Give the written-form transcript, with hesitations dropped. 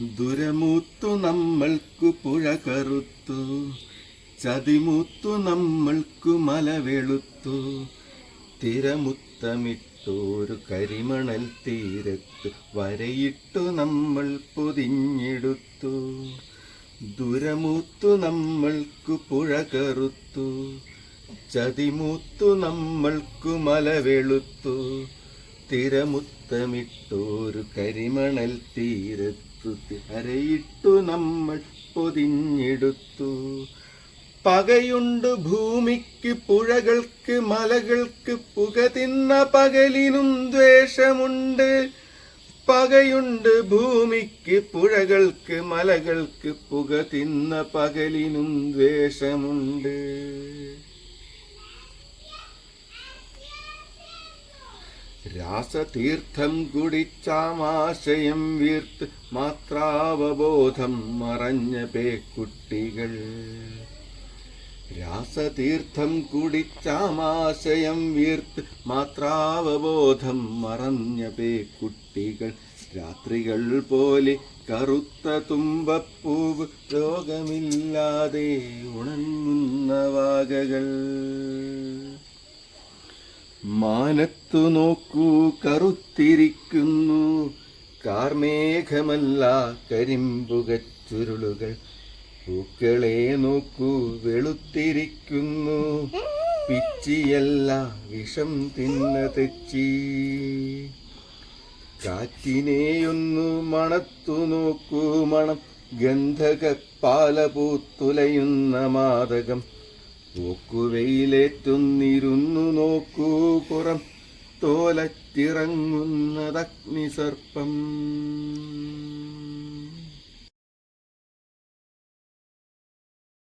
ദുരമൂത്തു നമ്മൾക്കു പുഴ കറുത്തു, ചതിമൂത്തു നമ്മൾക്കു മല വെളുത്തു. തിരമുത്തമിട്ടൊരു കരിമണൽ തീരത്ത് വരയിട്ടു നമ്മൾ പൊതിഞ്ഞെടുത്തു. ദുരമൂത്തു നമ്മൾക്കു പുഴ കറുത്തു, ചതിമൂത്തു നമ്മൾക്കു മല വെളുത്തു. തിരമുത്തമിട്ടൊരു കരിമണൽ തീരത്തു വരയിട്ടു നമ്മൾ പൊതിഞ്ഞെടുത്തു. പകയുണ്ട് ഭൂമിക്ക് പുഴകൾക്ക് മലകൾക്ക്, പുക തിന്ന പകലിനും ദ്വേഷമുണ്ട്. പകയുണ്ട് ഭൂമിക്ക് പുഴകൾക്ക് മലകൾക്ക്, പുക തിന്ന പകലിനും ദ്വേഷമുണ്ട്. രാസതീർത്ഥം കുടിച്ചാമാശയം വീർത്ത് മാത്രാവബോധം മറഞ്ഞ പേക്കുട്ടികൾ. രാസതീർത്ഥം കുടിച്ചാമാശയം വീർത്ത് മാത്രാവബോധം മറഞ്ഞ പേക്കുട്ടികൾ. രാത്രികൾ പോലെ കറുത്ത തുമ്പപ്പൂവ്, രോഗമില്ലാതെ ഉണങ്ങുന്ന വാകകൾ. മാനത്തു നോക്കൂ കറുത്തിരിക്കുന്നു കാർമേഘമല്ല കരിമ്പുകച്ചുരുളുകൾ. പൂക്കളെ നോക്കൂ വെളുത്തിരിക്കുന്നു പിച്ചിയല്ല വിഷം തിന്ന തെച്ചി. കാറ്റിനെയൊന്നു മണത്തു നോക്കൂ മണം ഗന്ധകപ്പാല പൂത്തുലയുന്ന മാദകം. പോക്കുവെയിലേറ്റുന്നിരുന്നു നോക്കൂ പുറം തോലറ്റിറങ്ങുന്നതഗ്നിസർപ്പം.